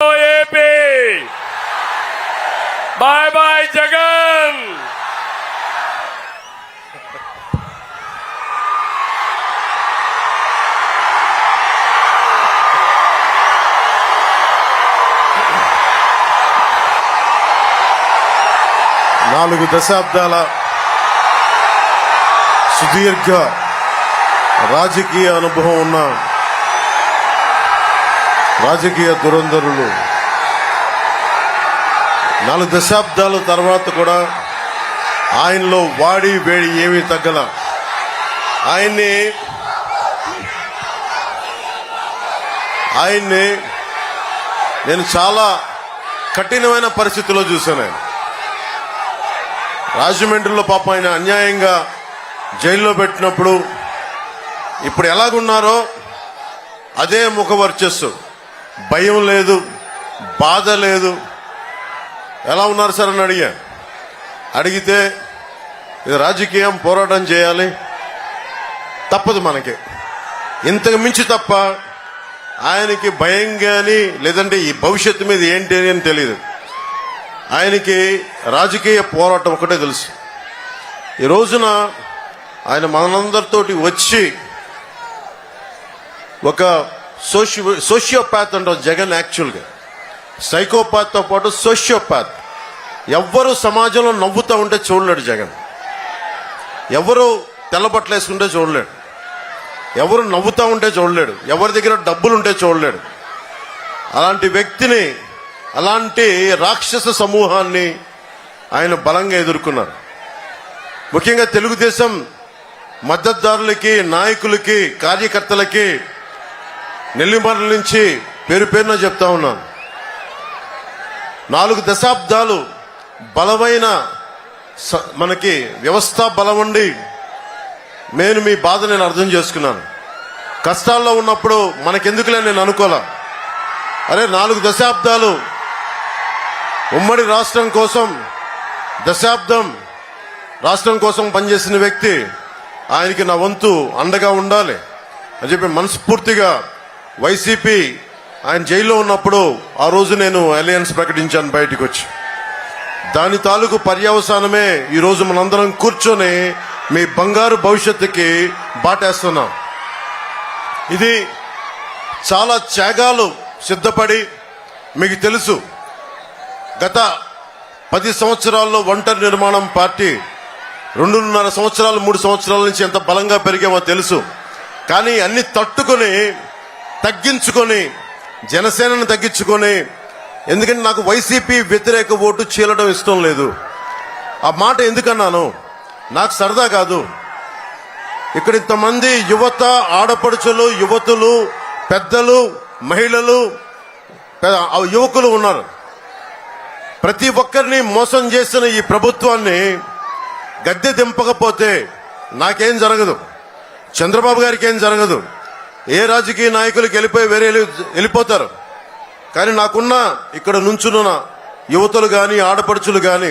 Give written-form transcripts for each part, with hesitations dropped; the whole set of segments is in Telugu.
AP bye bye Jagan. నాలుగు దశాబ్దాల సుదీర్ఘ రాజకీయ అనుభవం ఉన్న రాజకీయ దురంధరులు 4 దశాబ్దాల తర్వాత కూడా ఆయనలో వాడి వేడి ఏమీ తగ్గల. ఆయన్ని నేను చాలా కఠినమైన పరిస్థితుల్లో చూశాను. రాజమండ్రిలో పాపం ఆయన అన్యాయంగా జైల్లో పెట్టినప్పుడు ఇప్పుడు ఎలాగున్నారో అదే ముఖ వర్చస్సు, భయం లేదు, బాధ లేదు. ఎలా ఉన్నారు సార్ అని అడిగితే ఇది రాజకీయం, పోరాటం చేయాలి, తప్పదు మనకి, ఇంతకు మించి తప్ప ఆయనకి భయం కానీ లేదంటే ఈ భవిష్యత్తు మీద ఏంటి అని తెలియదు. ఆయనకి రాజకీయ పోరాటం ఒకటే తెలుసు. ఈ రోజున ఆయన మనందరితోటి వచ్చి ఒక సోషియోపాత్ అంటారు జగన్. యాక్చువల్గా సైకోపాత్తో పాటు సోషియోపాత్. ఎవ్వరు సమాజంలో నవ్వుతూ ఉంటే చూడలేడు జగన్, ఎవరు తెల్లబట్టలు వేసుకుంటే చూడలేడు, ఎవరు నవ్వుతూ ఉంటే చూడలేడు, ఎవరి దగ్గర డబ్బులుంటే చూడలేడు. అలాంటి వ్యక్తిని, అలాంటి రాక్షస సమూహాన్ని ఆయన బలంగా ఎదుర్కొన్నారు. ముఖ్యంగా తెలుగుదేశం మద్దతుదారులకి, నాయకులకి, కార్యకర్తలకి నెల్లిమర్ల నుంచి పేరు పేరున చెప్తా ఉన్నాను. 4 దశాబ్దాలు బలమైన మనకి వ్యవస్థ బలం ఉండి నేను మీ బాధ నేను అర్థం చేసుకున్నాను. కష్టాల్లో ఉన్నప్పుడు మనకెందుకులే నేను అనుకోలే. అరే 4 దశాబ్దాలు ఉమ్మడి రాష్ట్రం కోసం, దశాబ్దం రాష్ట్రం కోసం పనిచేసిన వ్యక్తి, ఆయనకి నా వంతు అండగా ఉండాలి అని చెప్పి మనస్ఫూర్తిగా వైసీపీ ఆయన జైల్లో ఉన్నప్పుడు ఆ రోజు నేను అలయన్స్ ప్రకటించాను బయటకు వచ్చి. దాని తాలూకు పర్యవసానమే ఈరోజు మనందరం కూర్చొని మీ బంగారు భవిష్యత్తుకి బాటేస్తున్నాం. ఇది చాలా త్యాగాలు సిద్ధపడి, మీకు తెలుసు గత 10 సంవత్సరాల్లో ఒంటరి నిర్మాణం పార్టీ 2.5 సంవత్సరాలు 3 సంవత్సరాల నుంచి ఎంత బలంగా పెరిగామో తెలుసు. కానీ అన్ని తట్టుకొని, తగ్గించుకొని, జనసేనను తగ్గించుకొని, ఎందుకంటే నాకు వైసీపీ వ్యతిరేక ఓటు చీలడం ఇష్టం లేదు. ఆ మాట ఎందుకన్నాను, నాకు సరదా కాదు. ఇక్కడ ఇంతమంది యువత, ఆడపడుచులు, యువతులు, పెద్దలు, మహిళలు, యువకులు ఉన్నారు. ప్రతి ఒక్కరిని మోసం చేసిన ఈ ప్రభుత్వాన్ని గద్దె దింపకపోతే నాకేం జరగదు, చంద్రబాబు గారికి ఏం జరగదు, ఏ రాజకీయ నాయకులకి వెళ్ళిపోతారు. కానీ నాకున్న ఇక్కడ నుంచున్న యువతులు కానీ, ఆడపడుచులు కానీ,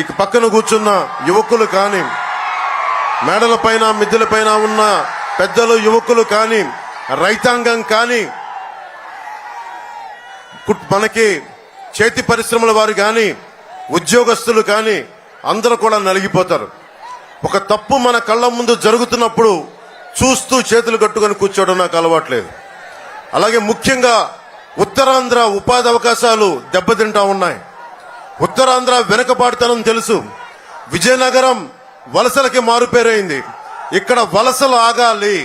ఇక పక్కన కూర్చున్న యువకులు కానీ, మేడల పైన మిద్దెల పైన ఉన్న పెద్దలు, యువకులు కానీ, రైతాంగం కానీ, మనకి చేతి పరిశ్రమల వారు కానీ, ఉద్యోగస్తులు కానీ అందరూ కూడా నలిగిపోతారు. ఒక తప్పు మన కళ్ళ ముందు జరుగుతున్నప్పుడు చూస్తూ చేతులు కట్టుకొని కూర్చోవడం నాకు అలవాట్లేదు. అలాగే ముఖ్యంగా ఉత్తరాంధ్ర ఉపాధి అవకాశాలు దెబ్బతింటా ఉన్నాయి. ఉత్తరాంధ్ర వెనుకబాటుతనం తెలుసు. విజయనగరం వలసలకి మారుపేరైంది. ఇక్కడ వలసలు ఆగాలి,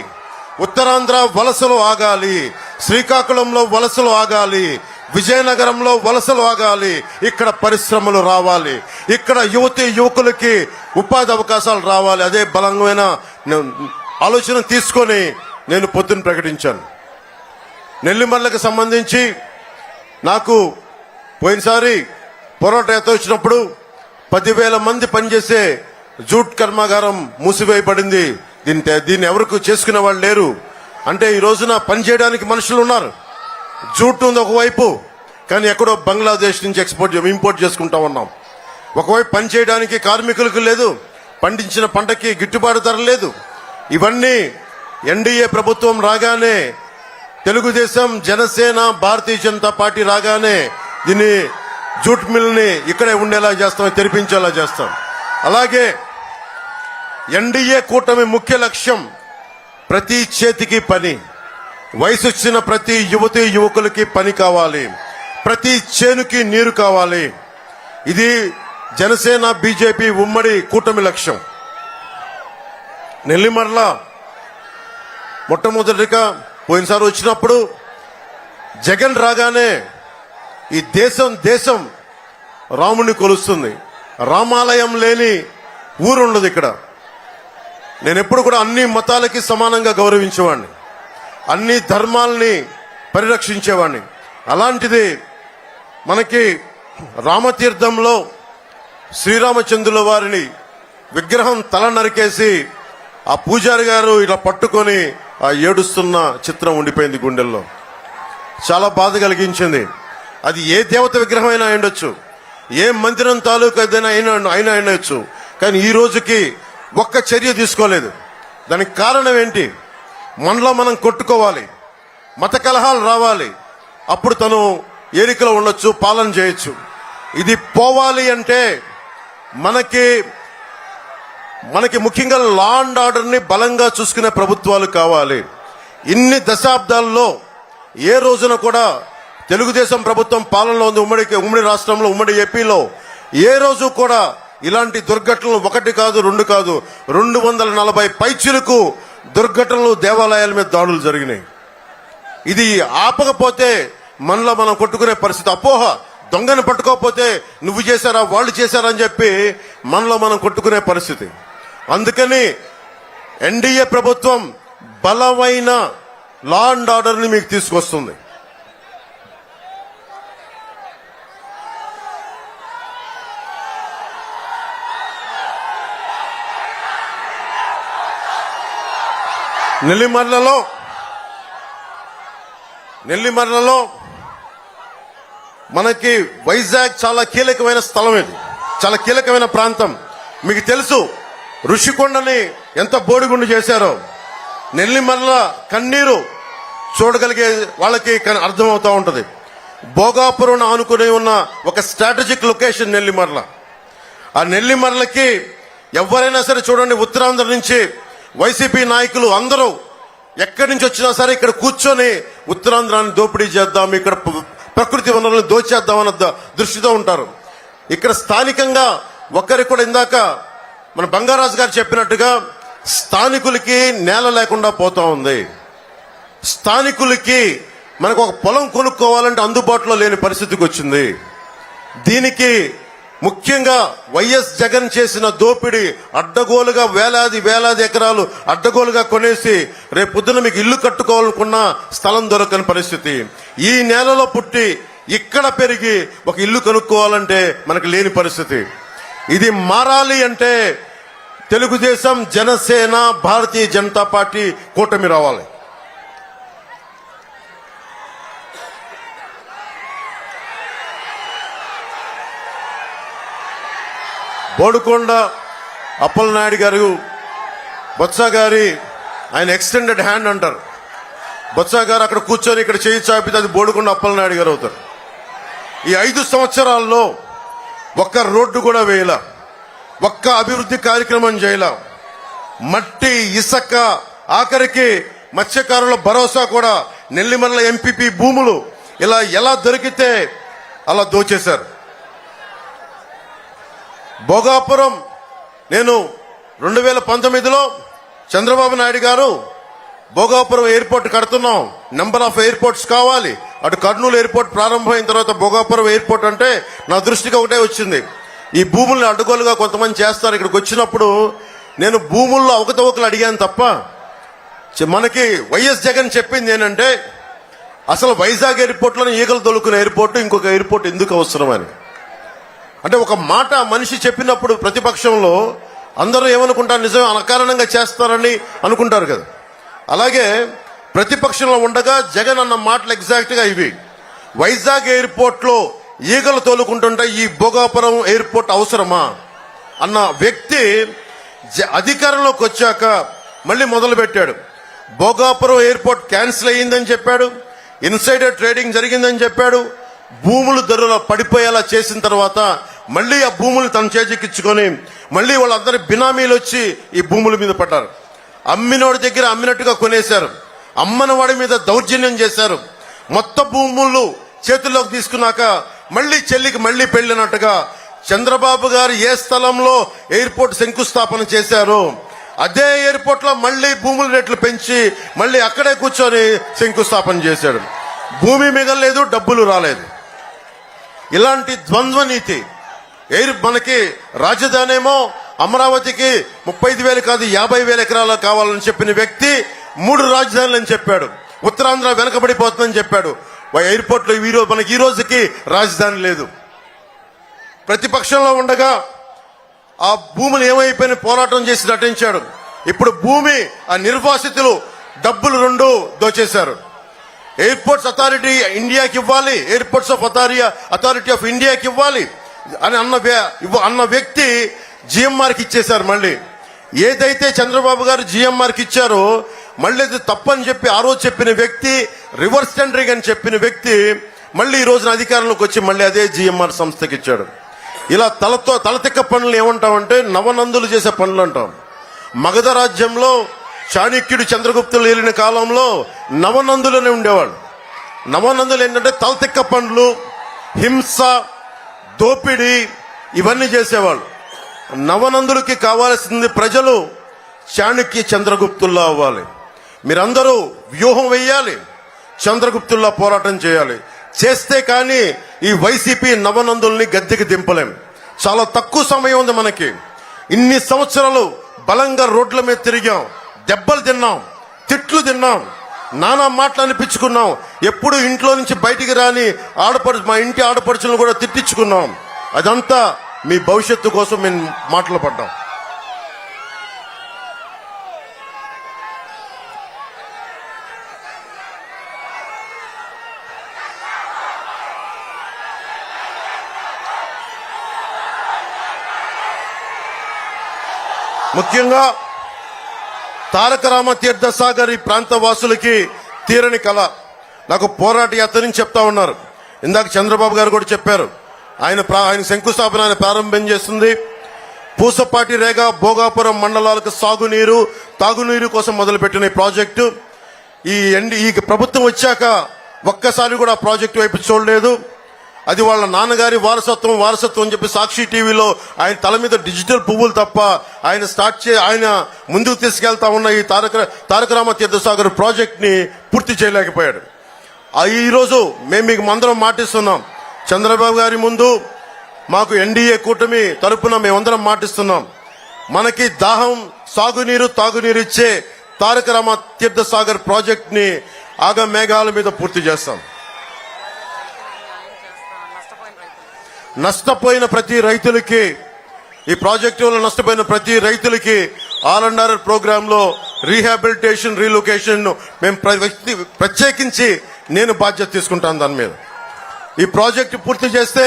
ఉత్తరాంధ్ర వలసలు ఆగాలి, శ్రీకాకుళంలో వలసలు ఆగాలి, విజయనగరంలో వలసలు ఆగాలి, ఇక్కడ పరిశ్రమలు రావాలి, ఇక్కడ యువకులకి ఉపాధి అవకాశాలు రావాలి. అదే బలమైన ఆలోచన తీసుకొని నేను పొద్దున ప్రకటించాను. నెల్లిమర్లకు సంబంధించి నాకు పోయినసారి పోరాట యాత్ర వచ్చినప్పుడు 10,000 మంది పనిచేసే జూట్ కర్మాగారం మూసివేయబడింది. దీన్ని ఎవరికి చేసుకునే వాళ్ళు లేరు. అంటే ఈ రోజున పనిచేయడానికి మనుషులు ఉన్నారు. జూట్ ఉంది ఒకవైపు, కానీ ఎక్కడో బంగ్లాదేశ్ నుంచి ఇంపోర్ట్ చేసుకుంటా ఉన్నాం. ఒకవైపు పనిచేయడానికి కార్మికులకు లేదు, పండించిన పంటకి గిట్టుబాటు ధర లేదు. ఇవన్నీ ఎన్డీఏ ప్రభుత్వం రాగానే తెలుగుదేశం, జనసేన, భారతీయ జనతా పార్టీ రాగానే దీన్ని జూట్ మిల్ని ఇక్కడే ఉండేలా చేస్తాం, తెరిపించేలా చేస్తాం. అలాగే ఎన్డీఏ కూటమి ముఖ్య లక్ష్యం ప్రతి చేతికి పని. వయసు వచ్చిన ప్రతి యువతి యువకులకి పని కావాలి, ప్రతి చేనుకి నీరు కావాలి. ఇది జనసేన బీజేపీ ఉమ్మడి కూటమి లక్ష్యం. నెల్లిమర్ల మొట్టమొదటిగా పోయినసారి వచ్చినప్పుడు జగన్ రాగానే ఈ దేశం రాముని కొలుస్తుంది. రామాలయం లేని ఊరుండదు ఇక్కడ. నేను ఎప్పుడు కూడా అన్ని మతాలకి సమానంగా గౌరవించేవాడిని, అన్ని ధర్మాలని పరిరక్షించేవాడిని. అలాంటిది మనకి రామతీర్థంలో శ్రీరామచంద్రుల వారిని విగ్రహం తల నరికేసి ఆ పూజారి గారు ఇలా పట్టుకొని ఆ ఏడుస్తున్న చిత్రం ఉండిపోయింది గుండెల్లో. చాలా బాధ కలిగించింది. అది ఏ దేవత విగ్రహం అయినా ఉండొచ్చు, ఏ మందిరం తాలూకు ఏదైనా అయినా ఉండొచ్చు, కానీ ఈ రోజుకి ఒక్క చర్య తీసుకోలేదు. దానికి కారణం ఏంటి? మనలో మనం కొట్టుకోవాలి, మత కలహాలు రావాలి, అప్పుడు తను ఏరికలో ఉండొచ్చు, పాలన చేయొచ్చు. ఇది పోవాలి అంటే మనకి ముఖ్యంగా లా అండ్ ఆర్డర్ ని బలంగా చూసుకునే ప్రభుత్వాలు కావాలి. ఇన్ని దశాబ్దాల్లో ఏ రోజున కూడా తెలుగుదేశం ప్రభుత్వం పాలనలో ఉంది ఉమ్మడి రాష్ట్రంలో, ఉమ్మడి ఏపీలో ఏ రోజు కూడా ఇలాంటి దుర్ఘటనలు ఒకటి కాదు, రెండు కాదు, 240 పైచిలకు దుర్ఘటనలు, దేవాలయాల మీద దాడులు జరిగినాయి. ఇది ఆపకపోతే మనలో మనం కొట్టుకునే పరిస్థితి. అపోహ, దొంగను పట్టుకోకపోతే నువ్వు చేశారా వాళ్ళు చేశారా అని చెప్పి మనలో మనం కొట్టుకునే పరిస్థితి. అందుకని ఎన్డీఏ ప్రభుత్వం బలమైన లా అండ్ ఆర్డర్ ని మీకు తీసుకొస్తుంది. నెల్లిమర్లలో మనకి వైజాగ్ చాలా కీలకమైన స్థలం. ఇది చాలా కీలకమైన ప్రాంతం. మీకు తెలుసు ఋషికొండని ఎంత బోడిగుండు చేశారో. నెల్లిమర్ల కన్నీరు చూడగలిగే వాళ్ళకి అర్థమవుతా ఉంటది. భోగాపురం ఆనుకుని ఉన్న ఒక స్ట్రాటజిక్ లొకేషన్ నెల్లిమర్ల. ఆ నెల్లిమర్లకి ఎవరైనా సరే చూడండి, ఉత్తరాంధ్ర నుంచి వైసీపీ నాయకులు అందరూ ఎక్కడి నుంచి వచ్చినా సరే ఇక్కడ కూర్చొని ఉత్తరాంధ్రాన్ని దోపిడీ చేద్దాం, ఇక్కడ ప్రకృతి వనరులను దోచేద్దామన్న దృష్టితో ఉంటారు. ఇక్కడ స్థానికంగా ఒక్కరికి కూడా, ఇందాక మన బంగారాజు గారు చెప్పినట్టుగా, స్థానికులకి నేల లేకుండా పోతా ఉంది. స్థానికులకి మనకు ఒక పొలం కొనుక్కోవాలంటే అందుబాటులో లేని పరిస్థితికి వచ్చింది. దీనికి ముఖ్యంగా వైఎస్ జగన్ చేసిన దోపిడీ, అడ్డగోలుగా వేలాది ఎకరాలు అడ్డగోలుగా కొనేసి రేపు పొద్దున మీకు ఇల్లు కట్టుకోవాలనుకున్న స్థలం దొరకని పరిస్థితి. ఈ నేలలో పుట్టి ఇక్కడ పెరిగి ఒక ఇల్లు కొనుక్కోవాలంటే మనకు లేని పరిస్థితి. ఇది మారాలి అంటే తెలుగుదేశం, జనసేన, భారతీయ జనతా పార్టీ కూటమి రావాలి. బోడుకొండ అప్పలనాయుడు గారు, బొత్స గారి ఆయన ఎక్స్టెండెడ్ హ్యాండ్ అంటారు. బొత్స గారు అక్కడ కూర్చొని ఇక్కడ చేయి చాపితే అది బోడుకొండ అప్పలనాయుడు గారు అవుతారు. ఈ 5 సంవత్సరాల్లో ఒక్క రోడ్డు కూడా వేయలా, ఒక్క అభివృద్ధి కార్యక్రమం చేయలా. మట్టి, ఇసుక, ఆఖరికి మత్స్యకారుల భరోసా కూడా, నెల్లిమర్ల ఎంపీపీ భూములు ఇలా ఎలా దొరికితే అలా దోచేశారు. భోగాపురం, నేను 2019లో చంద్రబాబు నాయుడు గారు భోగాపురం ఎయిర్పోర్ట్ కడుతున్నాం, నెంబర్ ఆఫ్ ఎయిర్పోర్ట్స్ కావాలి, అటు కర్నూలు ఎయిర్పోర్ట్ ప్రారంభమైన తర్వాత భోగాపురం ఎయిర్పోర్ట్ అంటే నా దృష్టికి ఒకటే వచ్చింది, ఈ భూముల్ని అడ్డగోలుగా కొంతమంది చేస్తారు. ఇక్కడికి వచ్చినప్పుడు నేను భూముల్లో అవకతవకలు అడిగాను తప్ప, మనకి వైఎస్ జగన్ చెప్పింది ఏంటంటే అసలు వైజాగ్ ఎయిర్పోర్ట్లోనే ఈగలు తొలుకునే ఎయిర్పోర్ట్, ఇంకొక ఎయిర్పోర్ట్ ఎందుకు అవసరమని. అంటే ఒక మాట మనిషి చెప్పినప్పుడు ప్రతిపక్షంలో అందరూ ఏమనుకుంటారు, నిజమే అకారణంగా చేస్తారని అనుకుంటారు కదా. అలాగే ప్రతిపక్షంలో ఉండగా జగన్ అన్న మాటలు ఎగ్జాక్ట్ గా ఇవి. వైజాగ్ ఎయిర్పోర్ట్ లో ఈగలు తోలుకుంటుంటే ఈ భోగాపురం ఎయిర్పోర్ట్ అవసరమా అన్న వ్యక్తి అధికారంలోకి వచ్చాక మళ్ళీ మొదలు పెట్టాడు. భోగాపురం ఎయిర్పోర్ట్ క్యాన్సిల్ అయ్యిందని చెప్పాడు, ఇన్సైడర్ ట్రేడింగ్ జరిగిందని చెప్పాడు. భూములు ధరలు పడిపోయేలా చేసిన తర్వాత మళ్ళీ ఆ భూములు తన చేజిక్కించుకొని మళ్ళీ వాళ్ళందరి బినామీలు వచ్చి ఈ భూముల మీద పడ్డారు. అమ్మినోడి దగ్గర అమ్మినట్టుగా కొనేశారు, అమ్మని వాడి మీద దౌర్జన్యం చేశారు. మొత్తం భూములు చేతుల్లోకి తీసుకున్నాక మళ్ళీ చెల్లికి మళ్ళీ పెళ్ళినట్టుగా చంద్రబాబు గారు ఏ స్థలంలో ఎయిర్పోర్ట్ శంకుస్థాపన చేశారో అదే ఎయిర్పోర్ట్ లో మళ్ళీ భూముల రేట్లు పెంచి మళ్ళీ అక్కడే కూర్చొని శంకుస్థాపన చేశాడు. భూమి మిగలలేదు, డబ్బులు రాలేదు. ఇలాంటి ద్వంద్వ నీతి. మనకి రాజధాని ఏమో అమరావతికి 35,000 కాదు 50,000 ఎకరాలు కావాలని చెప్పిన వ్యక్తి 3 రాజధానులు అని చెప్పాడు. ఉత్తరాంధ్ర వెనకబడిపోతుందని చెప్పాడు. ఎయిర్పోర్ట్ లో మనకి ఈ రోజుకి రాజధాని లేదు. ప్రతిపక్షంలో ఉండగా ఆ భూములు ఏమైపోయిన పోరాటం చేసి నటించాడు. ఇప్పుడు భూమి ఆ నిర్వాసితులు డబ్బులు 2 దోచేశారు. ఎయిర్పోర్ట్స్ అథారిటీ ఇండియాకి ఇవ్వాలి, ఎయిర్పోర్ట్స్ ఆఫ్ అథారిటీ ఆఫ్ ఇండియాకి ఇవ్వాలి అని అన్న వ్యక్తి జిఎంఆర్కి ఇచ్చేశారు. మళ్ళీ ఏదైతే చంద్రబాబు గారు జిఎంఆర్కి ఇచ్చారో మళ్ళీ అది తప్పని చెప్పి ఆ రోజు చెప్పిన వ్యక్తి, రివర్స్ టెండరింగ్ అని చెప్పిన వ్యక్తి మళ్ళీ ఈ రోజున అధికారంలోకి వచ్చి మళ్ళీ అదే జిఎంఆర్ సంస్థకి ఇచ్చాడు. ఇలా తలతిక్క పనులు ఏమంటామంటే నవనందులు చేసే పనులు అంటాం. మగధ రాజ్యంలో చాణక్యుడు చంద్రగుప్తులు ఏలిన కాలంలో నవనందులనే ఉండేవాళ్ళు. నవనందులు ఏంటంటే తలతిక్క పనులు, హింస, దోపిడీ ఇవన్నీ చేసేవాళ్ళు. నవనందులకి కావాల్సింది ప్రజలు చాణక్య చంద్రగుప్తుల్లా అవ్వాలి. మీరందరూ వ్యూహం వేయాలి, చంద్రగుప్తుల్లా పోరాటం చేయాలి. చేస్తే కానీ ఈ వైసీపీ నవనందుల్ని గద్దెకి దింపలేం. చాలా తక్కువ సమయం ఉంది మనకి. ఇన్ని సంవత్సరాలు బలంగా రోడ్ల మీద తిరిగాం, దెబ్బలు తిన్నాం, తిట్లు తిన్నాం, నానా మాటలు అనిపించుకున్నాం. ఎప్పుడు ఇంట్లో నుంచి బయటికి రాని మా ఇంటి ఆడపడుచులను కూడా తిట్టించుకున్నాం. అదంతా మీ భవిష్యత్తు కోసం మేము మాటలు పడ్డాం. ముఖ్యంగా తారక రామ తీర్థ సాగర్ ఈ ప్రాంత వాసులకి తీరని కళ. నాకు పోరాట యాత్రని చెప్తా ఉన్నారు. ఇందాక చంద్రబాబు గారు కూడా చెప్పారు. ఆయన శంకుస్థాపన ఆయన ప్రారంభం చేస్తుంది. పూసపాటి రేగ భోగాపురం మండలాలకు సాగునీరు, తాగునీరు కోసం మొదలుపెట్టిన ఈ ప్రాజెక్టు ఈ ప్రభుత్వం వచ్చాక ఒక్కసారి కూడా ప్రాజెక్టు వైపు చూడలేదు. అది వాళ్ళ నాన్నగారి వారసత్వం అని చెప్పి సాక్షి టీవీలో ఆయన తల మీద డిజిటల్ పువ్వులు తప్ప ఆయన ముందుకు తీసుకెళ్తా ఉన్న ఈ తారక రామ తీర్థసాగర్ ప్రాజెక్ట్ ని పూర్తి చేయలేకపోయాడు. ఈ రోజు మేము మీకు అందరం మాటిస్తున్నాం. చంద్రబాబు గారి ముందు మాకు ఎన్డీఏ కూటమి తరపున మేమందరం మాటిస్తున్నాం. మనకి దాహం, సాగునీరు, తాగునీరు ఇచ్చే తారక రామ తీర్థసాగర్ ప్రాజెక్ట్ ని ఆగమేఘాల మీద పూర్తి చేస్తాం. నష్టపోయిన ప్రతి రైతులకి, ఈ ప్రాజెక్టు వల్ల నష్టపోయిన ప్రతి రైతులకి ఆర్&ఆర్ ప్రోగ్రామ్ లో రీహాబిలిటేషన్, రీలొకేషన్ మేము ప్రత్యేకించి నేను బాధ్యత తీసుకుంటాను. దాని మీద ఈ ప్రాజెక్టు పూర్తి చేస్తే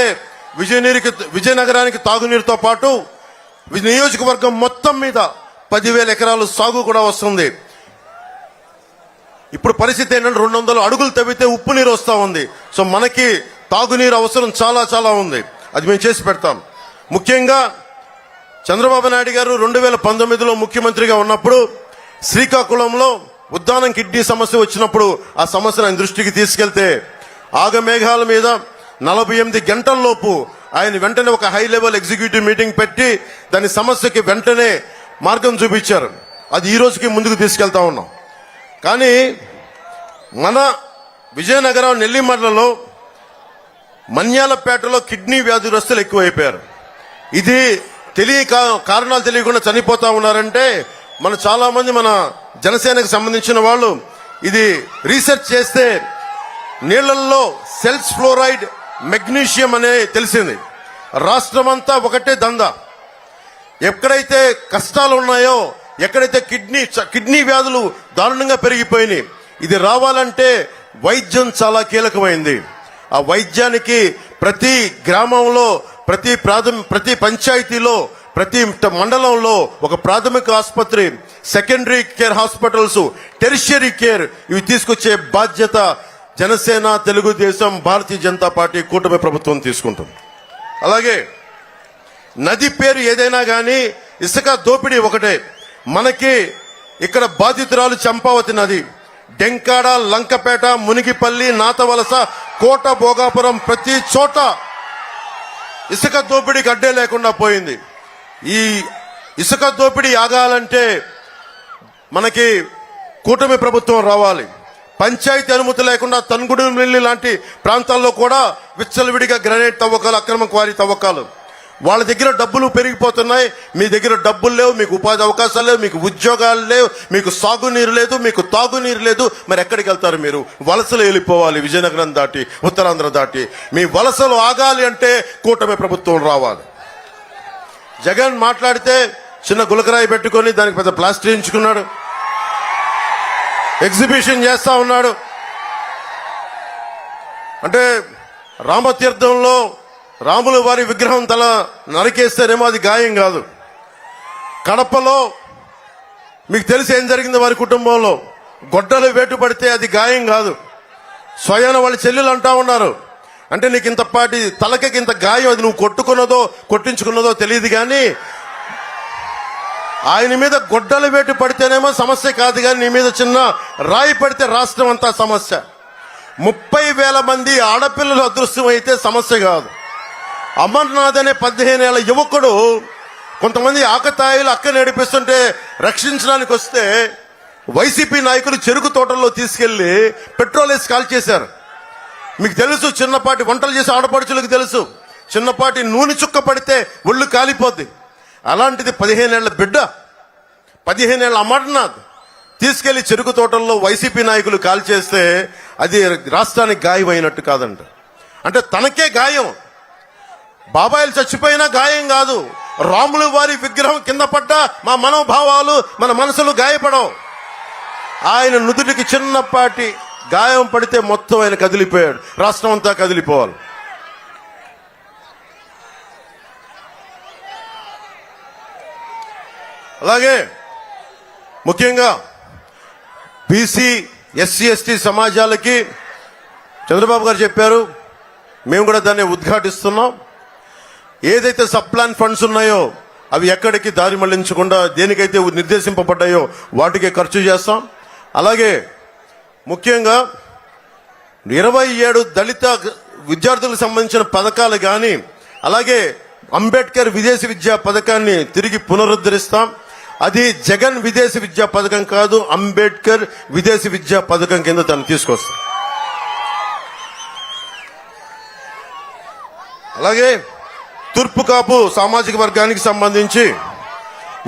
విజయనగరానికి తాగునీరుతో పాటు నియోజకవర్గం మొత్తం మీద 10,000 ఎకరాలు సాగు కూడా వస్తుంది. ఇప్పుడు పరిస్థితి ఏంటంటే 200 అడుగులు తవ్వితే ఉప్పు నీరు వస్తా ఉంది. సో మనకి తాగునీరు అవసరం చాలా చాలా ఉంది. అది మేము చేసి పెడతాం. ముఖ్యంగా చంద్రబాబు నాయుడు గారు 2019లో ముఖ్యమంత్రిగా ఉన్నప్పుడు శ్రీకాకుళంలో ఉద్దానం కిడ్నీ సమస్య వచ్చినప్పుడు ఆ సమస్యను ఆయన దృష్టికి తీసుకెళ్తే ఆగమేఘాల మీద 48 గంటల్లోపు ఆయన వెంటనే ఒక హై లెవెల్ ఎగ్జిక్యూటివ్ మీటింగ్ పెట్టి దాని సమస్యకి వెంటనే మార్గం చూపించారు. అది ఈ రోజుకి ముందుకు తీసుకెళ్తా ఉన్నాం. కానీ మన విజయనగరం నెల్లిమర్లలో, మన్యాలపేటలో కిడ్నీ వ్యాధిగ్రస్తులు ఎక్కువైపోయారు. ఇది కారణాలు తెలియకుండా చనిపోతా ఉన్నారంటే చాలా మంది మన జనసేనకు సంబంధించిన వాళ్ళు ఇది రీసెర్చ్ చేస్తే నీళ్లలో సెల్స్ ఫ్లోరైడ్, మెగ్నీషియం అనే తెలిసింది. రాష్ట్రమంతా ఒకటే దందా. ఎక్కడైతే కష్టాలు ఉన్నాయో, ఎక్కడైతే కిడ్నీ వ్యాధులు దారుణంగా పెరిగిపోయినాయి, ఇది రావాలంటే వైద్యం చాలా కీలకమైంది. ఆ వైద్యానికి ప్రతి గ్రామంలో, ప్రతి పంచాయతీలో, ప్రతి మండలంలో ఒక ప్రాథమిక ఆసుపత్రి, secondary care hospitals, tertiary care ఇవి తీసుకొచ్చే బాధ్యత జనసేన, తెలుగుదేశం, భారతీయ జనతా పార్టీ కూటమి ప్రభుత్వం తీసుకుంటుంది. అలాగే నది పేరు ఏదైనా కానీ ఇసుక దోపిడీ ఒకటే. మనకి ఇక్కడ బాధితురాలు చంపావతి నది, డెంకాడ, లంకపేట, మునిగిపల్లి, నాతవలస, కోట, భోగాపురం ప్రతి చోట ఇసుక దోపిడీకి అడ్డే లేకుండా పోయింది. ఈ ఇసుక దోపిడీ ఆగాలంటే మనకి కూటమి ప్రభుత్వం రావాలి. పంచాయతీ అనుమతి లేకుండా తన్గుడుమిల్లి లాంటి ప్రాంతాల్లో కూడా విచ్చలవిడిగా గ్రానైట్ తవ్వకాలు, అక్రమ క్వారీ తవ్వకాలు. వాళ్ళ దగ్గర డబ్బులు పెరిగిపోతున్నాయి, మీ దగ్గర డబ్బులు లేవు, మీకు ఉపాధి అవకాశాలు లేవు, మీకు ఉద్యోగాలు లేవు, మీకు సాగునీరు లేదు, మీకు తాగునీరు లేదు. మరి ఎక్కడికి వెళ్తారు మీరు? వలసలు వెళ్ళిపోవాలి, విజయనగరం దాటి, ఉత్తరాంధ్ర దాటి. మీ వలసలు ఆగాలి అంటే కూటమి ప్రభుత్వం రావాలి. జగన్ మాట్లాడితే చిన్న గులకరాయి పెట్టుకొని దానికి పెద్ద ప్లాస్టర్ ఎంచుకున్నాడు, ఎగ్జిబిషన్ చేస్తా ఉన్నాడు. అంటే రామతీర్థంలో రాముల వారి విగ్రహం తల నరికేస్తేనేమో అది గాయం కాదు. కడపలో మీకు తెలిసి ఏం జరిగింది వారి కుటుంబంలో, గొడ్డలు వేటు పడితే అది గాయం కాదు. స్వయాన వాళ్ళ చెల్లెలు అంటా ఉన్నారు, అంటే నీకు ఇంతపాటి తలకి ఇంత గాయం, అది నువ్వు కొట్టుకున్నదో కొట్టించుకున్నదో తెలియదు కానీ ఆయన మీద గొడ్డలు వేటు పడితేనేమో సమస్య కాదు, కానీ నీ మీద చిన్న రాయి పడితే రాష్ట్రం అంతా సమస్య. 30,000 మంది ఆడపిల్లలు అదృశ్యం అయితే సమస్య కాదు. అమర్నాథ్ అనే 15 ఏళ్ల యువకుడు కొంతమంది ఆకతాయిలు అక్క నడిపిస్తుంటే రక్షించడానికి వస్తే వైసీపీ నాయకులు చెరుకు తోటల్లో తీసుకెళ్లి పెట్రోల్ వేసి కాల్ చేశారు. మీకు తెలుసు, చిన్నపాటి వంటలు చేసే ఆడపడుచులకు తెలుసు, చిన్నపాటి నూనె చుక్క పడితే ఒళ్ళు కాలిపోద్ది. అలాంటిది 15 ఏళ్ల బిడ్డ, 15 ఏళ్ల అమర్నాథ్ తీసుకెళ్లి చెరుకు తోటల్లో వైసీపీ నాయకులు కాల్ చేస్తే అది రాష్ట్రానికి గాయం అయినట్టు కాదంట. అంటే తనకే గాయం, బాబాయిలు చచ్చిపోయినా గాయం కాదు. రాముల వారి విగ్రహం కింద పడ్డా మా మనోభావాలు, మన మనసులు గాయపడవు. ఆయన నుదుటికి చిన్నపాటి గాయం పడితే మొత్తం ఆయన కదిలిపోయాడు, రాష్ట్రం అంతా కదిలిపోవాలి. అలాగే ముఖ్యంగా బీసీ, ఎస్సీ, ఎస్టీ సమాజాలకి చంద్రబాబు గారు చెప్పారు, మేము కూడా దాన్ని ఉద్ఘాటిస్తున్నాం. ఏదైతే సబ్ ప్లాన్ ఫండ్స్ ఉన్నాయో అవి ఎక్కడికి దారి మళ్లించకుండా దేనికైతే నిర్దేశింపబడ్డాయో వాటికే ఖర్చు చేస్తాం. అలాగే ముఖ్యంగా 27 దళిత విద్యార్థులకు సంబంధించిన పథకాలు కానీ, అలాగే అంబేద్కర్ విదేశీ విద్యా పథకాన్ని తిరిగి పునరుద్ధరిస్తాం. అది జగన్ విదేశీ విద్యా పథకం కాదు, అంబేద్కర్ విదేశీ విద్యా పథకం కింద దాన్ని తీసుకొస్తాం. అలాగే తూర్పు కాపు సామాజిక వర్గానికి సంబంధించి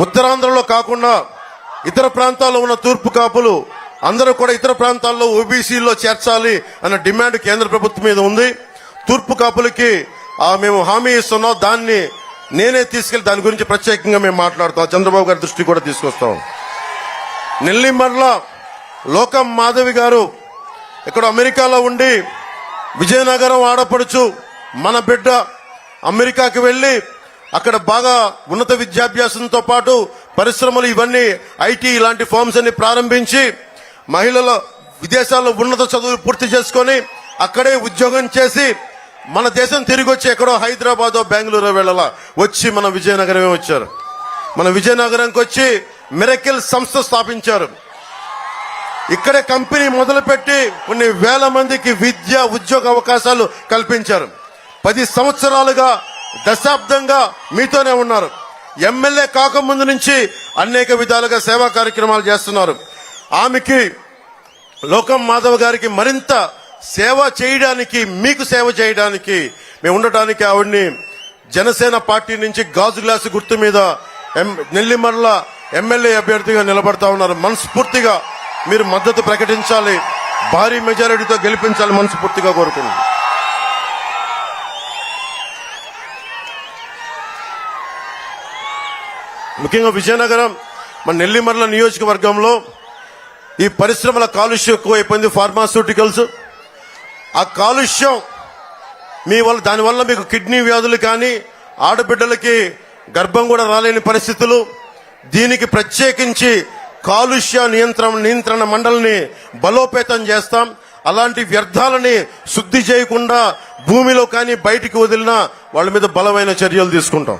ఉత్తరాంధ్రలో కాకుండా ఇతర ప్రాంతాల్లో ఉన్న తూర్పు కాపులు అందరూ కూడా ఇతర ప్రాంతాల్లో ఓబీసీలో చేర్చాలి అన్న డిమాండ్ కేంద్ర ప్రభుత్వం మీద ఉంది. తూర్పు కాపులకి మేము హామీ ఇస్తున్నాం, దాన్ని నేనే తీసుకెళ్లి దాని గురించి ప్రత్యేకంగా మేము మాట్లాడుతాం, చంద్రబాబు గారి దృష్టి కూడా తీసుకొస్తాం. నెల్లిమర్ల లోకం మాధవి గారు ఇక్కడ అమెరికాలో ఉండి విజయనగరం ఆడపడుచు మన బిడ్డ అమెరికాకి వెళ్లి అక్కడ బాగా ఉన్నత విద్యాభ్యాసంతో పాటు పరిశ్రమలు ఇవన్నీ ఐటీ ఇలాంటి ఫార్మ్స్ అన్ని ప్రారంభించి మహిళల విదేశాల్లో ఉన్నత చదువులు పూర్తి చేసుకొని అక్కడే ఉద్యోగం చేసి మన దేశం తిరిగి వచ్చి ఎక్కడో హైదరాబాదో బెంగళూరు వెళ్ళాల వచ్చి మన విజయనగరమే వచ్చారు. మన విజయనగరంకి వచ్చి మిరకిల్ సంస్థ స్థాపించారు. ఇక్కడే కంపెనీ మొదలుపెట్టి కొన్ని వేల మందికి విద్య ఉద్యోగ అవకాశాలు కల్పించారు. 10 సంవత్సరాలుగా దశాబ్దంగా మీతోనే ఉన్నారు. ఎమ్మెల్యే కాకముందు నుంచి అనేక విధాలుగా సేవా కార్యక్రమాలు చేస్తున్నారు. ఆమెకి లోకం మాధవ్ గారికి మరింత సేవ చేయడానికి, మీకు సేవ చేయడానికి, మేము ఉండటానికి ఆవిడ్ని జనసేన పార్టీ నుంచి గాజు గ్లాసు గుర్తు మీద నెల్లిమర్ల ఎమ్మెల్యే అభ్యర్థిగా నిలబడతా ఉన్నారు. మనస్ఫూర్తిగా మీరు మద్దతు ప్రకటించాలి, భారీ మెజారిటీతో గెలిపించాలి మనస్ఫూర్తిగా కోరుకుంటున్నాను. ముఖ్యంగా విజయనగరం మన నెల్లిమర్ల నియోజకవర్గంలో ఈ పరిశ్రమల కాలుష్యం ఎక్కువైపోయింది, ఫార్మాస్యూటికల్స్. ఆ కాలుష్యం దానివల్ల మీకు కిడ్నీ వ్యాధులు కానీ ఆడబిడ్డలకి గర్భం కూడా రాలేని పరిస్థితులు. దీనికి ప్రత్యేకించి కాలుష్య నియంత్రణ మండలిని బలోపేతం చేస్తాం. అలాంటి వ్యర్థాలని శుద్ధి చేయకుండా భూమిలో కానీ బయటికి వదిలినా వాళ్ళ మీద బలమైన చర్యలు తీసుకుంటాం.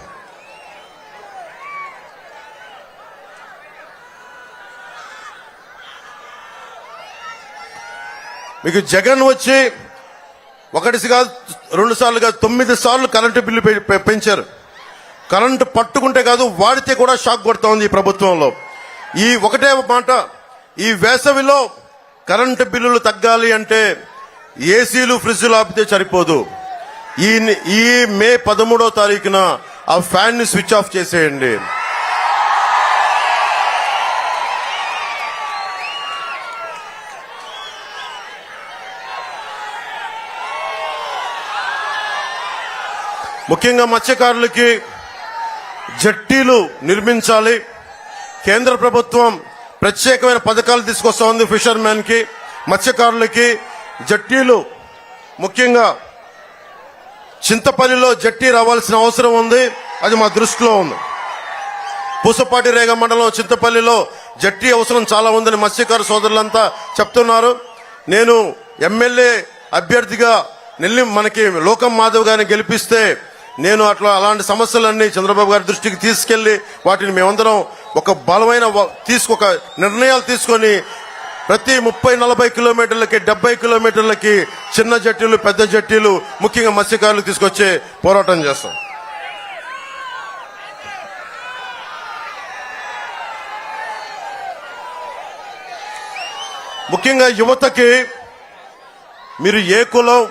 మీకు జగన్ వచ్చి ఒకటి కాదు, 2 సార్లు కాదు, 9 సార్లు కరెంటు బిల్లు పెంచారు. కరెంటు పట్టుకుంటే కాదు, వాడితే కూడా షాక్ కొడతా ఉంది ఈ ప్రభుత్వంలో. ఈ ఒకటే మాట, ఈ వేసవిలో కరెంటు బిల్లులు తగ్గాలి అంటే ఏసీలు ఫ్రిడ్జ్లు ఆపితే సరిపోదు. ఈ మే 13వ తారీఖున ఆ ఫ్యాన్ ని స్విచ్ ఆఫ్ చేసేయండి. ముఖ్యంగా మత్స్యకారులకి జట్టీలు నిర్మించాలి. కేంద్ర ప్రభుత్వం ప్రత్యేకమైన పథకాలు తీసుకొస్తా ఉంది. ఫిషర్మెన్ కి, మత్స్యకారులకి జట్టీలు, ముఖ్యంగా చింతపల్లిలో జట్టీ రావాల్సిన అవసరం ఉంది. అది మా దృష్టిలో ఉంది. పూసపాటి రేగ మండలం చింతపల్లిలో జట్టీ అవసరం చాలా ఉందని మత్స్యకారు సోదరులంతా చెప్తున్నారు. నేను ఎమ్మెల్యే అభ్యర్థిగా మనకి లోకం మాధవ్ గారిని గెలిపిస్తే నేను అలాంటి సమస్యలన్నీ చంద్రబాబు గారి దృష్టికి తీసుకెళ్లి వాటిని మేమందరం ఒక బలమైన ఒక నిర్ణయాలు తీసుకొని ప్రతి 30-40 కిలోమీటర్లకి 70 కిలోమీటర్లకి చిన్న జట్టీలు, పెద్ద జట్టీలు, ముఖ్యంగా మత్స్యకారులు తీసుకొచ్చే పోరాటం చేస్తాం. ముఖ్యంగా యువతకి మీరు ఏ కులం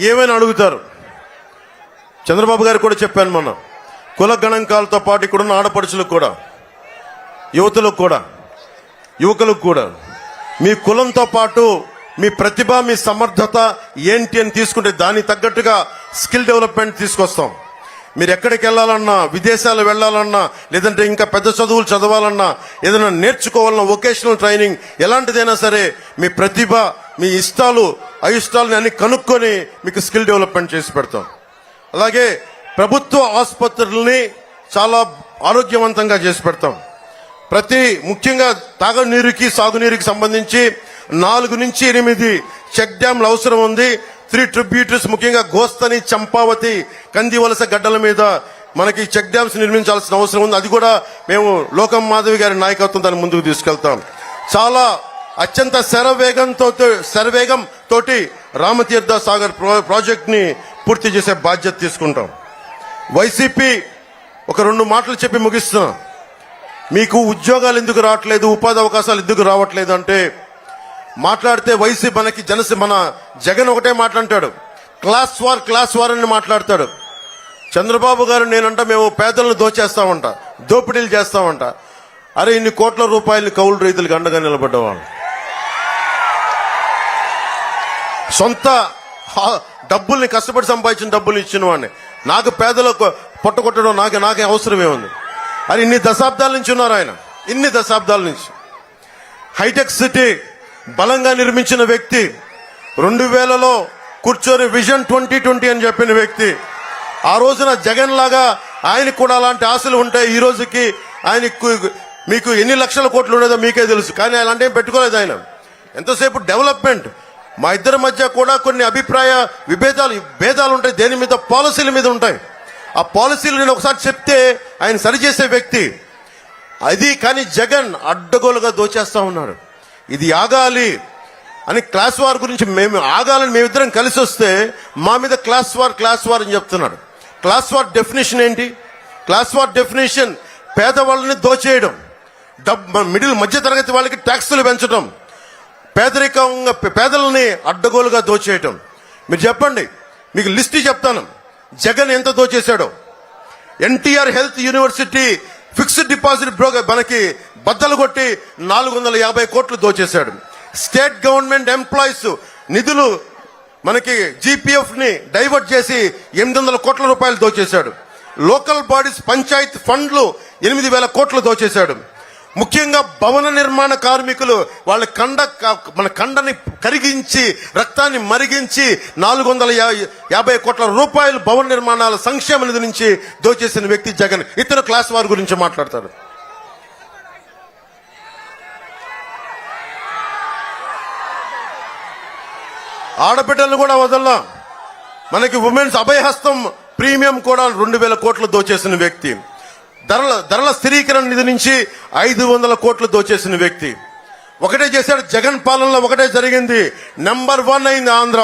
ఏమైనా అడుగుతారు. చంద్రబాబు గారు కూడా చెప్పాను మొన్న, కుల గణాంకాలతో పాటు ఇక్కడున్న ఆడపడుచులకు కూడా, యువకులకు కూడా మీ కులంతో పాటు మీ ప్రతిభ, మీ సమర్థత ఏంటి అని తీసుకుంటే దానికి తగ్గట్టుగా స్కిల్ డెవలప్మెంట్ తీసుకొస్తాం. మీరు ఎక్కడికి వెళ్ళాలన్నా, విదేశాలు వెళ్లాలన్నా, లేదంటే ఇంకా పెద్ద చదువులు చదవాలన్నా, ఏదైనా నేర్చుకోవాలన్నా, వొకేషనల్ ట్రైనింగ్ ఎలాంటిదైనా సరే మీ ప్రతిభ, మీ ఇష్టాలు అయిష్టాలని అన్ని కనుక్కొని మీకు స్కిల్ డెవలప్మెంట్ చేసి పెడతాం. అలాగే ప్రభుత్వ ఆసుపత్రుల్ని చాలా ఆరోగ్యవంతంగా చేసి పెడతాం. ముఖ్యంగా తాగునీరుకి, సాగునీరుకి సంబంధించి 4 నుంచి 8 చెక్ డ్యాంలు అవసరం ఉంది. 3 ట్రిబ్యూటరీస్, ముఖ్యంగా గోస్తని, చంపావతి, కందివలస గడ్డల మీద మనకి చెక్ డ్యామ్స్ నిర్మించాల్సిన అవసరం ఉంది. అది కూడా మేము లోకం మాధవి గారి నాయకత్వం దాన్ని ముందుకు తీసుకెళ్తాం. చాలా అత్యంత శరవేగం తోటి రామతీర్థ సాగర్ ప్రాజెక్ట్ ని పూర్తి చేసే బాధ్యత తీసుకుంటాం. వైసీపీ ఒక 2 మాటలు చెప్పి ముగిస్తున్నా. మీకు ఉద్యోగాలు ఎందుకు రావట్లేదు, ఉపాధి అవకాశాలు ఎందుకు రావట్లేదు అంటే మాట్లాడితే మన జగన్ ఒకటే మాట్లాడతాడు, క్లాస్ వార్ అని మాట్లాడతాడు. చంద్రబాబు గారు మేము పేదలను దోచేస్తామంట, దోపిడీలు చేస్తామంట. అరే, ఇన్ని కోట్ల రూపాయలని కౌలు రైతులకు అండగా నిలబడ్డవాళ్ళు, సొంత డబ్బుల్ని కష్టపడి సంపాదించిన డబ్బుల్ని ఇచ్చిన వాడిని నాకు పేదలకు పొట్టగొట్టడం నాకే అవసరమే ఉంది. అది ఇన్ని దశాబ్దాల నుంచి ఉన్నారు ఆయన, ఇన్ని దశాబ్దాల నుంచి. హైటెక్ సిటీ బలంగా నిర్మించిన వ్యక్తి, 2000లో కూర్చొని విజన్ 2020 అని చెప్పిన వ్యక్తి. ఆ రోజున జగన్ లాగా ఆయనకు కూడా అలాంటి ఆశలు ఉంటాయి. ఈ రోజుకి మీకు ఎన్ని లక్షల కోట్లు ఉండేదో మీకే తెలుసు, కానీ అలాంటి పెట్టుకోలేదు ఆయన. ఎంతసేపు డెవలప్మెంట్. మా ఇద్దరి మధ్య కూడా కొన్ని అభిప్రాయ భేదాలు ఉంటాయి, దేని మీద, పాలసీల మీద ఉంటాయి. ఆ పాలసీలు నేను ఒకసారి చెప్తే ఆయన సరిచేసే వ్యక్తి అది. కానీ జగన్ అడ్డగోలుగా దోచేస్తా ఉన్నాడు. ఇది ఆగాలి అని క్లాస్ వార్ గురించి ఆగాలని మేమిద్దరం కలిసి వస్తే మా మీద క్లాస్ వార్ అని చెప్తున్నాడు. క్లాస్ వార్ డెఫినేషన్ ఏంటి? క్లాస్ వార్ డెఫినేషన్ పేదవాళ్ళని దోచేయడం, మధ్య తరగతి వాళ్ళకి ట్యాక్సులు పెంచడం, పేదలని అడ్డగోలుగా దోచేయటం. మీరు చెప్పండి, మీకు లిస్ట్ చెప్తాను జగన్ ఎంత దోచేశాడో. NTR health university fixed deposit మనకి బద్దలు కొట్టి 450 కోట్లు దోచేశాడు. స్టేట్ గవర్నమెంట్ ఎంప్లాయీస్ నిధులు మనకి జీపీఎఫ్ ని డైవర్ట్ చేసి 800 కోట్ల రూపాయలు దోచేశాడు. లోకల్ బాడీస్ పంచాయత్ ఫండ్లు 8,000 కోట్లు దోచేశాడు. ముఖ్యంగా భవన నిర్మాణ కార్మికులు వాళ్ళ మన కండని కరిగించి రక్తాన్ని మరిగించి 450 కోట్ల రూపాయలు భవన నిర్మాణాల సంక్షేమ నిధి నుంచి దోచేసిన వ్యక్తి జగన్. ఇతను క్లాస్ వార్ గురించి మాట్లాడతాడు. ఆడబిడ్డలను కూడా వదల్లా. మనకి ఉమెన్స్ అభయహస్తం ప్రీమియం కూడా 2,000 కోట్లు దోచేసిన వ్యక్తి. ధరల స్థిరీకరణ నిధి నుంచి 500 కోట్లు దోచేసిన వ్యక్తి. ఒకటే చేశాడు. జగన్ పాలనలో ఒకటే జరిగింది. నెంబర్ 1 అయింది ఆంధ్ర.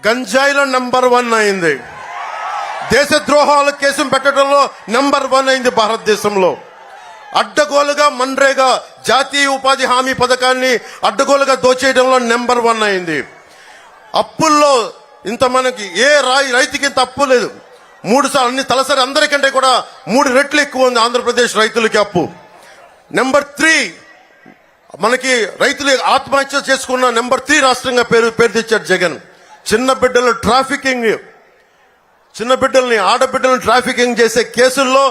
గంజాయిలో నెంబర్ 1 అయింది. దేశద్రోహాల కేసు పెట్టడంలో నెంబర్ 1 అయింది భారతదేశంలో. అడ్డగోలుగా మన్రేగా జాతీయ ఉపాధి హామీ పథకాన్ని అడ్డగోలుగా దోచేయడంలో నెంబర్ 1 అయింది. అప్పుల్లో ఇంత మనకి ఏ రైతుకి ఇంత అప్పు లేదు. 3 సార్లు అన్ని తలసరి అందరికంటే కూడా 3 రెట్లు ఎక్కువ ఉంది ఆంధ్రప్రదేశ్ రైతులకి అప్పు. నెంబర్ 3 మనకి రైతులు ఆత్మహత్య చేసుకున్న నెంబర్ 3 రాష్ట్రంగా పేరు తెచ్చాడు జగన్. చిన్న బిడ్డల్ని ఆడబిడ్డలను ట్రాఫికింగ్ చేసే కేసుల్లో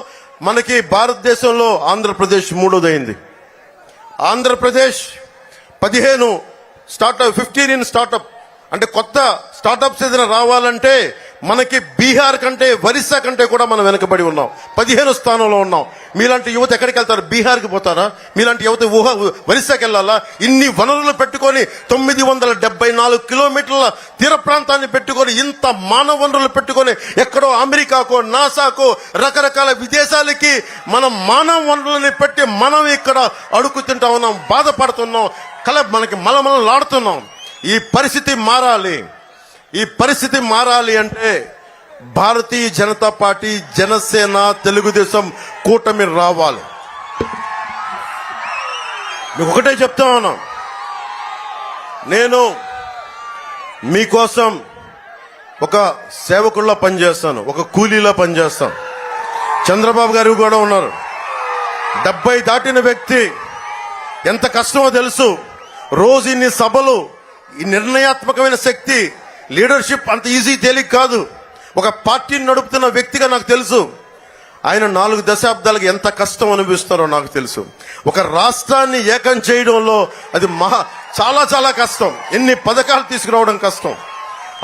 మనకి భారతదేశంలో Andhra Pradesh 3వదైంది. Andhra Pradesh 15 startup 15 in startup అంటే కొత్త స్టార్ట్అప్స్ ఏదైనా రావాలంటే మనకి బీహార్ కంటే ఒరిస్సా కంటే కూడా మనం వెనకబడి ఉన్నాం. 15 స్థానంలో ఉన్నాం. మీలాంటి యువత ఎక్కడికి వెళ్తారు? బీహార్కి పోతారా? మీలాంటి యువత ఒరిస్సాకి వెళ్ళాలా? ఇన్ని వనరులు పెట్టుకొని 974 కిలోమీటర్ల తీర ప్రాంతాన్ని పెట్టుకొని ఇంత మానవ వనరులు పెట్టుకొని ఎక్కడో అమెరికాకో నాసాకో రకరకాల విదేశాలకి మనం మానవ వనరులని పెట్టి మనం ఇక్కడ అడుగు తింటా ఉన్నాం, బాధపడుతున్నాం, మనకి మలమలలాడుతున్నాం. ఈ పరిస్థితి మారాలి అంటే భారతీయ జనతా పార్టీ, జనసేన, తెలుగుదేశం కూటమి రావాలి. మీకు ఒకటే చెప్తా ఉన్నా, నేను మీకోసం ఒక సేవకుల్లా పనిచేస్తాను, ఒక కూలీలా పనిచేస్తాను. చంద్రబాబు గారు కూడా ఉన్నారు. 70 దాటిన వ్యక్తి, ఎంత కష్టమో తెలుసు. రోజు ఇన్ని సభలు, ఈ నిర్ణయాత్మకమైన శక్తి, లీడర్షిప్ అంత ఈజీ తేలిక కాదు. ఒక పార్టీని నడుపుతున్న వ్యక్తిగా నాకు తెలుసు. ఆయన 4 దశాబ్దాలకు ఎంత కష్టం అనిపిస్తారో నాకు తెలుసు. ఒక రాష్ట్రాన్ని ఏకం చేయడంలో అది చాలా చాలా కష్టం. ఎన్ని పథకాలు తీసుకురావడం కష్టం.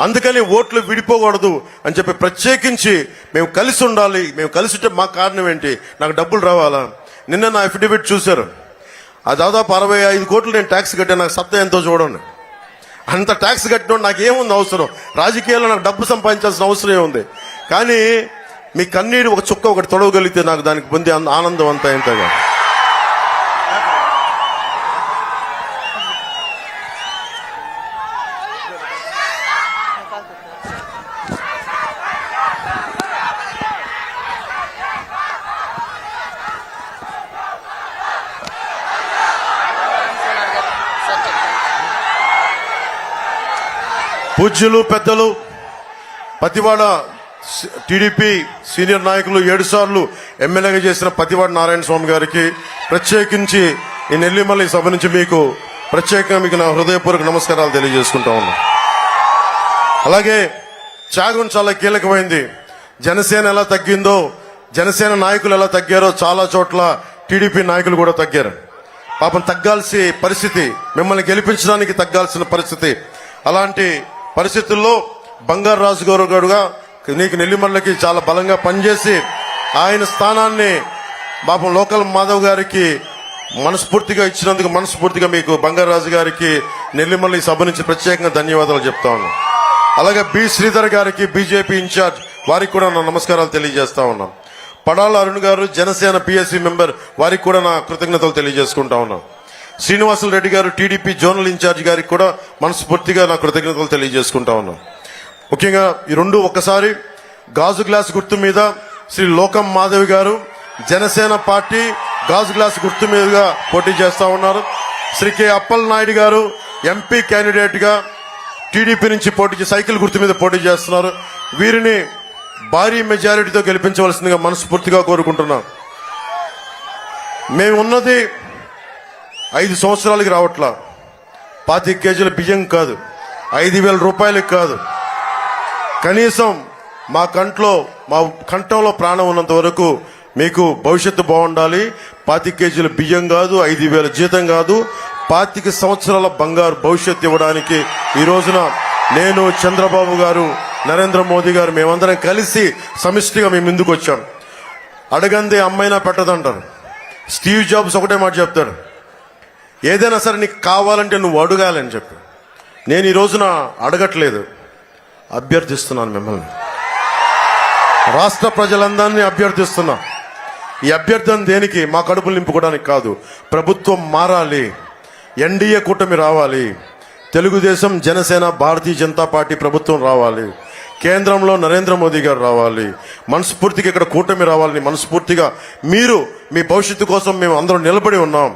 అందుకని ఓట్లు విడిపోకూడదు అని చెప్పి ప్రత్యేకించి మేము కలిసి ఉండాలి. మేము కలిసి ఉంటే మా కారణం ఏంటి? నాకు డబ్బులు రావాలా? నిన్న నా అఫిడవిట్ చూశారు. ఆ దాదాపు 65 కోట్లు నేను ట్యాక్స్ కట్టాను. నాకు సత్తా ఎంతో చూడండి. అంత ట్యాక్స్ కట్టడం నాకేముంది అవసరం? రాజకీయాల్లో నాకు డబ్బు సంపాదించాల్సిన అవసరం ఏముంది? కానీ మీ కన్నీరు ఒక చుక్క ఒకటి తొడవగలిగితే నాకు దానికి పొందే ఆనందం అంతా ఎంతగా. పూజ్యులు పెద్దలు, పతివాడ టీడీపీ సీనియర్ నాయకులు, 7 సార్లు ఎమ్మెల్యేగా చేసిన పతివాడ నారాయణ స్వామి గారికి ప్రత్యేకించి ఈ నెల్లిమల్లి సభ నుంచి మీకు ప్రత్యేకంగా మీకు నా హృదయపూర్వక నమస్కారాలు తెలియజేసుకుంటా ఉన్నా. అలాగే త్యాగం చాలా కీలకమైంది. జనసేన ఎలా తగ్గిందో, జనసేన నాయకులు ఎలా తగ్గారో చాలా చోట్ల టీడీపీ నాయకులు కూడా తగ్గారు. పాపం తగ్గాల్సిన పరిస్థితి, మిమ్మల్ని గెలిపించడానికి తగ్గాల్సిన పరిస్థితి. అలాంటి పరిస్థితుల్లో బంగారు రాజు గారుగా నీకు నెల్లిమల్లకి చాలా బలంగా పనిచేసి ఆయన స్థానాన్ని పాపం లోకల్ మాధవ్ గారికి మనస్ఫూర్తిగా ఇచ్చినందుకు మనస్ఫూర్తిగా మీకు బంగారు రాజు గారికి నెల్లిమల్లి సభ నుంచి ప్రత్యేకంగా ధన్యవాదాలు చెప్తా ఉన్నాను. అలాగే బి శ్రీధర్ గారికి, బీజేపీ ఇన్ఛార్జ్, వారికి కూడా నా నమస్కారాలు తెలియజేస్తా ఉన్నాను. పడాల అరుణ్ గారు, జనసేన పిఎస్సి మెంబర్, వారికి కూడా నా కృతజ్ఞతలు తెలియజేసుకుంటా ఉన్నాను. శ్రీనివాసులు రెడ్డి గారు, టీడీపీ జోనల్ ఇన్ఛార్జ్ గారికి కూడా మనస్ఫూర్తిగా నా కృతజ్ఞతలు తెలియజేసుకుంటా ఉన్నాను. ముఖ్యంగా ఈ 2 ఒక్కసారి గాజు గ్లాస్ గుర్తు మీద శ్రీ లోకం మాధవి గారు జనసేన పార్టీ గాజు గ్లాస్ గుర్తు మీదుగా పోటీ చేస్తా ఉన్నారు. శ్రీ కె అప్పల్ నాయుడు గారు ఎంపీ క్యాండిడేట్ గా టీడీపీ నుంచి సైకిల్ గుర్తు మీద పోటీ చేస్తున్నారు. వీరిని భారీ మెజారిటీతో గెలిపించవలసిందిగా మనస్ఫూర్తిగా కోరుకుంటున్నాం. మేమున్నది 5 సంవత్సరాలకి రావట్లా. 25 కేజీల బియ్యం కాదు, 5,000 రూపాయలకి కాదు. కనీసం మా కంఠంలో ప్రాణం ఉన్నంత వరకు మీకు భవిష్యత్తు బాగుండాలి. 25 కేజీల బియ్యం కాదు, 5,000 జీతం కాదు, 25 సంవత్సరాల బంగారు భవిష్యత్తు ఇవ్వడానికి ఈ రోజున నేను, చంద్రబాబు గారు, నరేంద్ర మోదీ గారు మేమందరం కలిసి సమిష్టిగా మేము ముందుకు వచ్చాం. అడగందే అమ్మైనా పెట్టదంటారు. స్టీవ్ జాబ్స్ ఒకటే మాట చెప్తాడు, ఏదైనా సరే నీకు కావాలంటే నువ్వు అడగాలని చెప్పి. నేను ఈ రోజున అడగట్లేదు, అభ్యర్థిస్తున్నాను మిమ్మల్ని. రాష్ట్ర ప్రజలందరినీ అభ్యర్థిస్తున్నా. ఈ అభ్యర్థన దేనికి? మా కడుపులు నింపుకోవడానికి కాదు. ప్రభుత్వం మారాలి, ఎన్డీఏ కూటమి రావాలి, తెలుగుదేశం, జనసేన, భారతీయ జనతా పార్టీ ప్రభుత్వం రావాలి, కేంద్రంలో నరేంద్ర మోదీ గారు రావాలి, మనస్ఫూర్తిగా ఇక్కడ కూటమి రావాలని మనస్ఫూర్తిగా మీరు మీ భవిష్యత్తు కోసం మేము అందరం నిలబడి ఉన్నాం.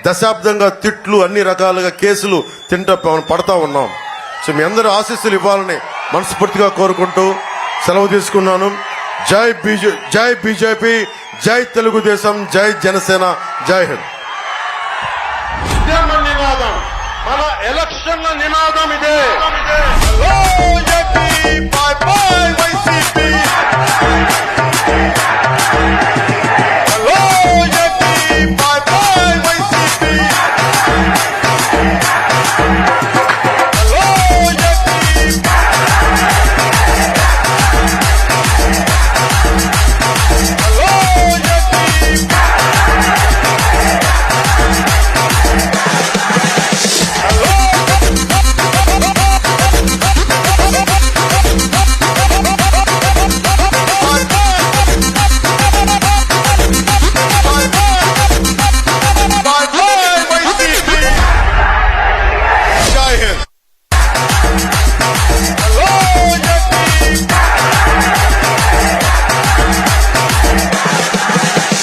దశాబ్దంగా తిట్లు, అన్ని రకాలుగా కేసులు పడతా ఉన్నాం. సో మీ అందరూ ఆశీస్సులు ఇవ్వాలని మనస్ఫూర్తిగా కోరుకుంటూ సెలవు తీసుకున్నాను. జై బీజేపీ, జై తెలుగుదేశం, జై జనసేన, జై హింద్. నినాదం, మన ఎలక్షన్ల నినాదం ఇదే.